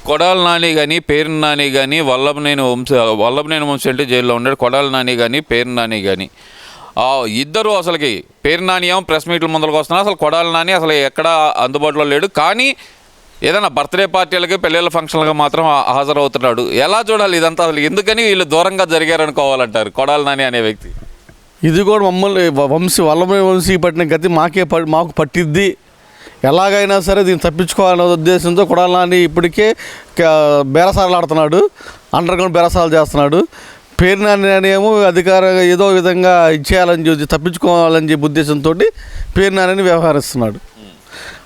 కొడాలి నాని కానీ పేరు నాని కానీ వల్లభనేని వంశీ అంటే జైల్లో ఉన్నాడు. కొడాలి నాని కానీ పేరు నాని కానీ ఇద్దరు అసలుకి పేరు నాని ఏమో ప్రెస్ మీట్ల ముందరకు వస్తున్నారు. అసలు కొడాలి నాని అసలు ఎక్కడ అందుబాటులో లేడు. కానీ ఏదైనా బర్త్డే పార్టీలకి పెళ్ళిళ్ళ ఫంక్షన్లకు మాత్రం హాజరవుతున్నాడు. ఎలా చూడాలి ఇదంతా? అసలు ఎందుకని వీళ్ళు దూరంగా జరిగారనుకోవాలంటారు కొడాలి నాని అనే వ్యక్తి? ఇది కూడా మమ్మల్ని వల్లభనేని వంశీ పట్టిన గతి మాకు పట్టిద్ది, ఎలాగైనా సరే దీన్ని తప్పించుకోవాలనే ఉద్దేశంతో కొడాలి నాని ఇప్పటికే బేరసారాలు ఆడుతున్నాడు, అండర్ గ్రౌండ్ బేరసారాలు చేస్తున్నాడు. పేరు నాని ఏమో అధికారంగా ఏదో విధంగా ఇచ్చేయాలని చెప్పి తప్పించుకోవాలని చెప్పి ఉద్దేశంతో పేరు నాని వ్యవహరిస్తున్నాడు.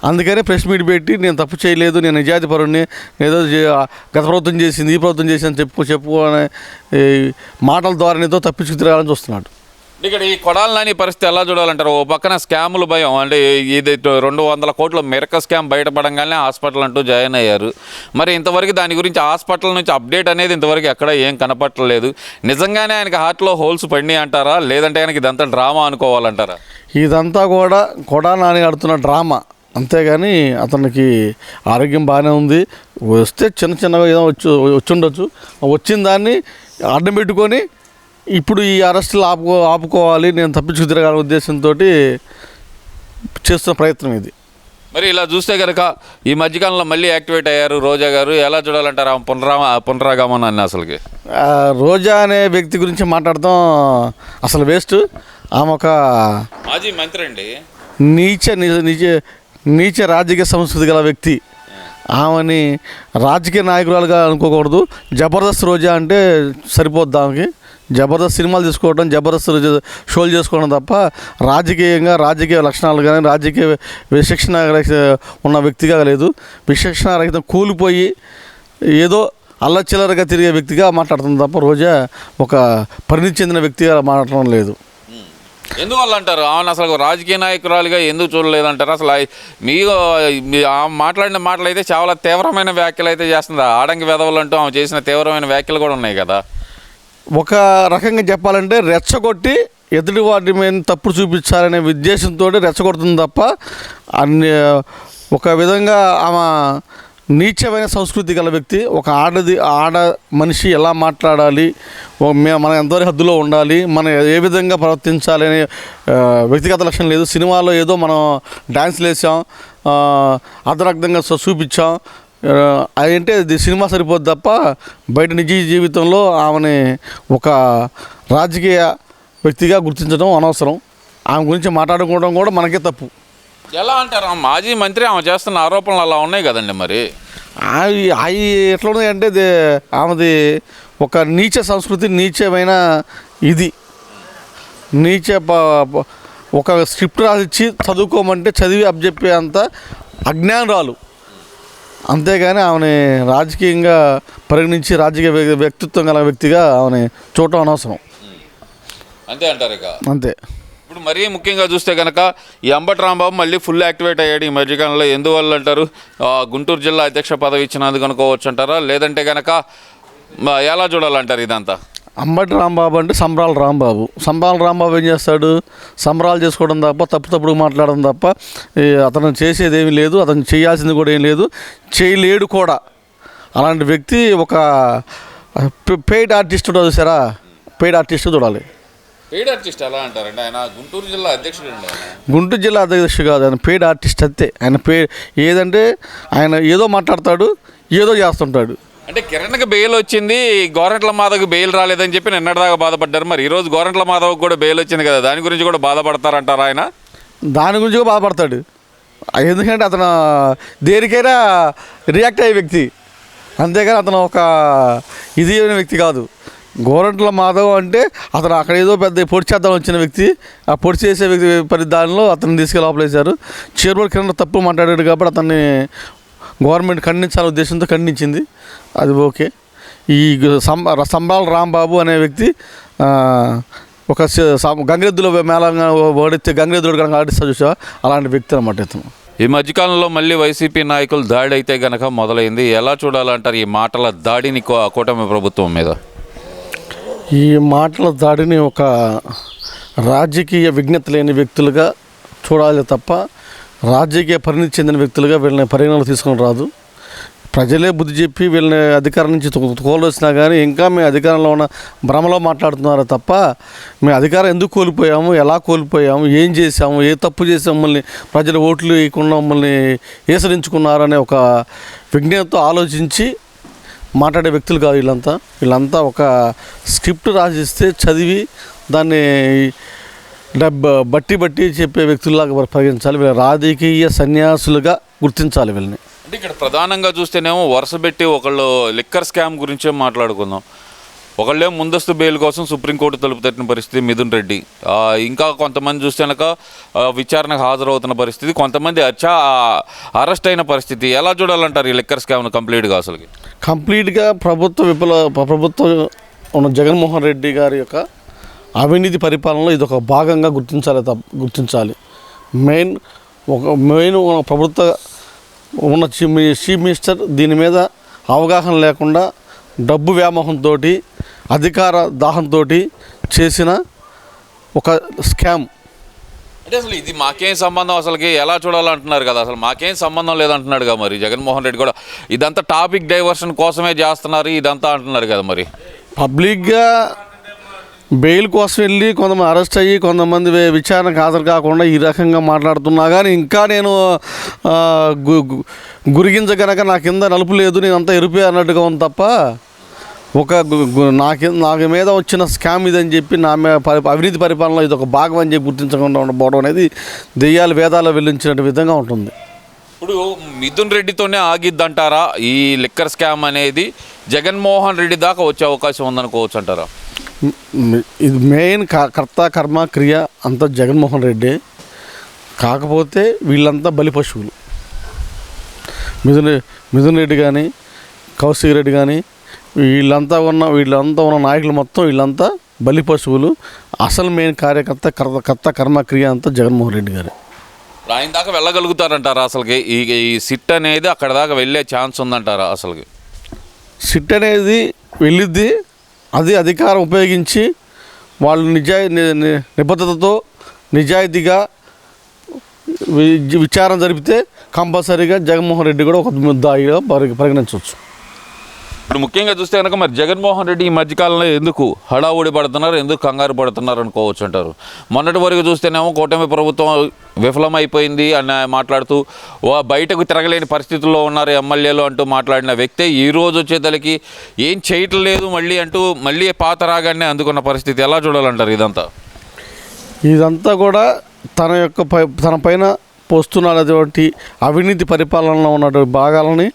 అందుకనే ప్రెస్ మీట్ పెట్టి నేను తప్పు చేయలేదు, నేను నిజాయితీ పరుణ్ణి, ఏదో గత ప్రభుత్వం చేసింది ఈ ప్రభుత్వం చేసింది చెప్పుకునే మాటల ద్వారానేదో తప్పించుకు తిరగాలని చూస్తున్నాడు. ఇక్కడ ఈ కొడాలి నాని పరిస్థితి ఎలా చూడాలంటారు? ఓ పక్కన స్కాములు భయం, అంటే ఇది 200 కోట్ల మెరక స్కామ్ బయటపడంగానే హాస్పిటల్ అంటూ జాయిన్ అయ్యారు. మరి ఇంతవరకు దాని గురించి హాస్పిటల్ నుంచి అప్డేట్ అనేది ఇంతవరకు ఎక్కడ ఏం కనపట్టలేదు. నిజంగానే ఆయనకి హార్ట్లో హోల్స్ పడినాయి అంటారా, లేదంటే ఆయనకి ఇదంతా డ్రామా అనుకోవాలంటారా? ఇదంతా కూడా కొడాలి నాని ఆడుతున్న డ్రామా, అంతేగాని అతనికి ఆరోగ్యం బాగానే ఉంది. వస్తే చిన్నగా ఏదో వచ్చుండొచ్చు, వచ్చిన దాన్ని అడ్డం పెట్టుకొని ఇప్పుడు ఈ అరెస్టులు ఆపుకోవాలి, నేను తప్పించుకు తిరగాలనే ఉద్దేశంతో చేస్తున్న ప్రయత్నం ఇది. మరి ఇలా చూస్తే కనుక ఈ మధ్యకాలంలో మళ్ళీ యాక్టివేట్ అయ్యారు రోజా గారు. ఎలా చూడాలంటారు ఆమె పునరాగమనాన్ని? అసలుకి రోజా అనే వ్యక్తి గురించి మాట్లాడతాం అసలు వేస్ట్. ఆమె ఒక మాజీ మంత్రి అండి, నీచ రాజకీయ సంస్కృతి గల వ్యక్తి. ఆమెని రాజకీయ నాయకురాలుగా అనుకోకూడదు. జబర్దస్త్ రోజా అంటే సరిపోద్ది. ఆమెకి జబర్దస్త్ సినిమాలు తీసుకోవడం, జబర్దస్త్ షోలు చేసుకోవడం తప్ప రాజకీయ లక్షణాలు కానీ రాజకీయ విశిక్షణ ఉన్న వ్యక్తిగా లేదు. విశిక్షణ రహితం కూలిపోయి ఏదో అల్లచిల్లరగా తిరిగే వ్యక్తిగా మాట్లాడుతుంది తప్ప రోజా ఒక పరిణితి చెందిన వ్యక్తిగా మాట్లాడడం లేదు. ఎందువల్ల అంటారు? ఆమెను అసలు రాజకీయ నాయకురాలుగా ఎందుకు చూడలేదంటారు? అసలు మాట్లాడిన మాటలు అయితే చాలా తీవ్రమైన వ్యాఖ్యలు అయితే చేస్తుంది. ఆడంగి వెధవలు అంటూ ఆమె చేసిన తీవ్రమైన వ్యాఖ్యలు కూడా ఉన్నాయి కదా. ఒక రకంగా చెప్పాలంటే రెచ్చగొట్టి ఎదుటి వాటి మీద తప్పుడు చూపించాలనే ఉద్దేశంతో రెచ్చగొడుతుంది తప్ప ఒక విధంగా ఆమె నీచమైన సంస్కృతి గల వ్యక్తి. ఒక ఆడ మనిషి ఎలా మాట్లాడాలి, మనం ఎంతవరకు హద్దులో ఉండాలి, మనం ఏ విధంగా ప్రవర్తించాలి అనే వ్యక్తిగత లక్షణం లేదు. సినిమాలో ఏదో మనం డ్యాన్స్లు వేసాం, అర్ధరక్తంగా చూపించాం, అదంటే ఇది సినిమా సరిపోద్ది తప్ప బయట నిజ జీవితంలో ఆమెని ఒక రాజకీయ వ్యక్తిగా గుర్తించడం అనవసరం. ఆమె గురించి మాట్లాడుకోవడం కూడా మనకే తప్పు. ఎలా అంటారు? మాజీ మంత్రి ఆమె చేస్తున్న ఆరోపణలు అలా ఉన్నాయి కదండి. మరి అవి ఎట్లా ఉన్నాయంటే ఆమెది ఒక నీచ సంస్కృతి, నీచమైన ఇది ఒక స్క్రిప్ట్ రాసిచ్చి చదువుకోమంటే చదివి అప్పచెప్పే అంత అజ్ఞానురాలు. అంతేగాని ఆమెని రాజకీయంగా పరిగణించి రాజకీయ వ్యక్తిత్వం గల వ్యక్తిగా ఆమెని చూడటం అనవసరం. అంతే అంటారు ఇక? అంతే. ఇప్పుడు మరీ ముఖ్యంగా చూస్తే కనుక ఈ అంబటి రాంబాబు మళ్ళీ ఫుల్ యాక్టివేట్ అయ్యాడు ఈ మధ్యకాలంలో. ఎందువల్ల అంటారు? గుంటూరు జిల్లా అధ్యక్ష పదవి ఇచ్చినందుకు అనుకోవచ్చు అంటారా, లేదంటే కనుక ఎలా చూడాలంటారు ఇదంతా? అంబటి రాంబాబు అంటే సంబరాల రాంబాబు ఏం చేస్తాడు? సంబరాలు చేసుకోవడం తప్ప తప్పుడు మాట్లాడడం తప్ప అతను చేసేది ఏమీ లేదు, అతను చేయాల్సింది కూడా ఏం లేదు, చేయలేడు కూడా. అలాంటి వ్యక్తి ఒక పెయిడ్ ఆర్టిస్ట్ ఉంటుంది చూసారా, పెయిడ్ ఆర్టిస్ట్ చూడాలి. పెయిడ్ ఆర్టిస్ట్ ఎలా అంటారండి? ఆయన గుంటూరు జిల్లా అధ్యక్షుడు అండి. గుంటూరు జిల్లా అధ్యక్షుడు కాదు, ఆయన పెయిడ్ ఆర్టిస్ట్ అంతే. ఆయన ఏదంటే ఆయన ఏదో మాట్లాడతాడు, ఏదో చేస్తుంటాడు. అంటే కిరణ్కి బెయిల్ వచ్చింది, గోరంట్ల మాధవ్కి బెయిల్ రాలేదని చెప్పి నిన్నటిదాకా బాధపడ్డారు. మరి ఈరోజు గోరంట్ల మాధవ్కి కూడా బెయిల్ వచ్చింది కదా, దాని గురించి కూడా బాధపడతారంటారు ఆయన? దాని గురించి కూడా బాధపడతాడు. ఎందుకంటే అతను దేనికైనా రియాక్ట్ అయ్యే వ్యక్తి, అంతేగాని అతను ఒక ఇది అయిన వ్యక్తి కాదు. గోరంట్ల మాధవ్ అంటే అతను అక్కడ ఏదో పెద్ద పొడి చేద్దాం వచ్చిన వ్యక్తి, ఆ పొడి చేసే వ్యక్తి పరిధానంలో అతన్ని తీసుకెళ్ళి లోపలేశారు. చీరబడి కిరణ్ తప్పు మాట్లాడాడు కాబట్టి అతన్ని గవర్నమెంట్ ఖండించాలనే ఉద్దేశంతో ఖండించింది, అది ఓకే. ఈ సంబరాల రాంబాబు అనే వ్యక్తి ఒక గంగిరెద్దులో మేళంగా ఓడితే గంగిరెద్దుడు కనుక ఆడిస్తా చూసా, అలాంటి వ్యక్తి అనమాట ఇతను. ఈ మధ్యకాలంలో మళ్ళీ వైసీపీ నాయకులు దాడి అయితే కనుక మొదలైంది. ఎలా చూడాలంటారు ఈ మాటల దాడిని కూటమి ప్రభుత్వం మీద? ఈ మాటల దాడిని ఒక రాజకీయ విజ్ఞత లేని వ్యక్తులుగా చూడాలి తప్ప రాజకీయ పరిణితి చెందిన వ్యక్తులుగా వీళ్ళని పరిగణనలో తీసుకొని రాదు. ప్రజలే బుద్ధి చెప్పి వీళ్ళని అధికారం నుంచి తోలొచ్చినా కానీ ఇంకా మేము అధికారంలో ఉన్న భ్రమలో మాట్లాడుతున్నారు తప్ప మేము అధికారం ఎందుకు కోల్పోయాము, ఎలా కోల్పోయాము, ఏం చేసాము, ఏ తప్పు చేసి మమ్మల్ని ప్రజలు ఓట్లు వేయకుండా మమ్మల్ని ఏసరించుకున్నారనే ఒక విజ్ఞతతో ఆలోచించి మాట్లాడే వ్యక్తులు కాదు వీళ్ళంతా ఒక స్క్రిప్ట్ రాసిస్తే చదివి దాన్ని బట్టి చెప్పే వ్యక్తుల్లాగా పరిగణించాలి. వీళ్ళ రాజకీయ సన్యాసులుగా గుర్తించాలి వీళ్ళని. అంటే ఇక్కడ ప్రధానంగా చూస్తేనేమో వరుస పెట్టి ఒకళ్ళు లిక్కర్ స్కామ్ గురించే మాట్లాడుకుందాం. ఒకళ్ళే ముందస్తు బెయిల్ కోసం సుప్రీంకోర్టు తలుపు తట్టిన పరిస్థితి మిథున్ రెడ్డి. ఇంకా కొంతమంది చూస్తే కనుక విచారణకు హాజరవుతున్న పరిస్థితి, కొంతమంది అరెస్ట్ అయిన పరిస్థితి. ఎలా చూడాలంటారు ఈ లిక్కర్ స్కామ్ను కంప్లీట్గా? అసలుకి కంప్లీట్గా ప్రభుత్వం ఉన్న జగన్మోహన్ రెడ్డి గారి యొక్క అవినీతి పరిపాలనలో ఇది ఒక భాగంగా గుర్తించాలి. మెయిన్ ప్రభుత్వ ఉన్న చీఫ్ మినిస్టర్ దీని మీద అవగాహన లేకుండా డబ్బు వ్యామోహంతో అధికార దాహంతో చేసిన ఒక స్కామ్. అంటే అసలు ఇది మాకేం సంబంధం, అసలుకి ఎలా చూడాలంటున్నారు కదా, అసలు మాకేం సంబంధం లేదంటున్నాడు కదా మరి జగన్మోహన్ రెడ్డి కూడా. ఇదంతా టాపిక్ డైవర్షన్ కోసమే చేస్తున్నారు ఇదంతా అంటున్నారు కదా. మరి పబ్లిక్గా బెయిల్ కోసం వెళ్ళి కొంతమంది అరెస్ట్ అయ్యి కొంతమంది విచారణకు హాజరు కాకుండా ఈ రకంగా మాట్లాడుతున్నా కానీ ఇంకా నేను గురిగించగనక నా కింద నలుపు లేదు, నేను అంతా ఎరుపే అన్నట్టుగా ఉంది తప్ప ఒక నాకు మీద వచ్చిన స్కామ్ ఇదని చెప్పి నా అవినీతి పరిపాలనలో ఇది ఒక భాగం అని చెప్పి గుర్తించకుండా ఉండకపోవడం అనేది దెయ్యాలు వేదాలు వెల్లించినట్టు విధంగా ఉంటుంది. ఇప్పుడు మిథున్ రెడ్డితోనే ఆగిద్దంటారా ఈ లిక్కర్ స్కామ్ అనేది? జగన్మోహన్ రెడ్డి దాకా వచ్చే అవకాశం ఉందనుకోవచ్చు అంటారా? ఇది మెయిన్ కర్త కర్మ క్రియ అంతా జగన్మోహన్ రెడ్డి. కాకపోతే వీళ్ళంతా బలి పశువులు. మిథున్ రెడ్డి కానీ కౌశిక్ రెడ్డి కానీ వీళ్ళంతా ఉన్న నాయకులు మొత్తం వీళ్ళంతా బలి పశువులు. అసలు మెయిన్ కార్యకర్త కర్త కర్మ క్రియ అంతా జగన్మోహన్ రెడ్డి గారు. ఆయన దాకా వెళ్ళగలుగుతారంటారా? అసలుకి ఈ సిట్ అనేది అక్కడ దాకా వెళ్ళే ఛాన్స్ ఉందంటారా? అసలుకి సిట్ అనేది వెళ్ళిద్ది, అది అధికారం ఉపయోగించి వాళ్ళు నిబద్ధతతో నిజాయితీగా విచారణ జరిపితే కంపల్సరీగా జగన్మోహన్ రెడ్డి కూడా ఒక ముద్దాయిగా పరిగణించవచ్చు. ఇప్పుడు ముఖ్యంగా చూస్తే కనుక మరి జగన్మోహన్ రెడ్డి ఈ మధ్యకాలంలో ఎందుకు హడావుడి పడుతున్నారు, ఎందుకు కంగారు పడుతున్నారు అనుకోవచ్చు అంటారు? మొన్నటి వరకు చూస్తేనేమో కూటమి ప్రభుత్వం విఫలమైపోయింది అని మాట్లాడుతూ బయటకు తిరగలేని పరిస్థితుల్లో ఉన్నారు ఎమ్మెల్యేలు అంటూ మాట్లాడిన వ్యక్తే ఈరోజు వచ్చేతలకి ఏం చేయటం లేదు మళ్ళీ పాత రాగానే అందుకున్న పరిస్థితి. ఎలా చూడాలంటారు ఇదంతా కూడా తన పైన పోస్తున్నటువంటి అవినీతి పరిపాలనలో ఉన్నటువంటి భాగాలని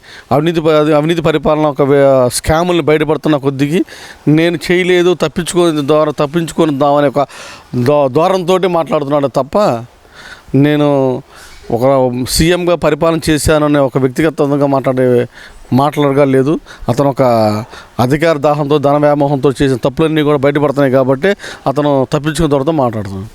అవినీతి పరిపాలన ఒక స్కాముల్ని బయటపడుతున్న కొద్దికి నేను చేయలేదు తప్పించుకొని దామని ఒక ద్వారంతో మాట్లాడుతున్నాడు తప్ప నేను ఒక సీఎంగా పరిపాలన చేశాననే ఒక వ్యక్తిగతంగా మాట్లాడగా లేదు. అతను ఒక అధికార దాహంతో ధన వ్యామోహంతో చేసిన తప్పులన్నీ కూడా బయటపడుతున్నాయి కాబట్టి అతను తప్పించుకున్న తర్వాత మాట్లాడుతున్నాడు.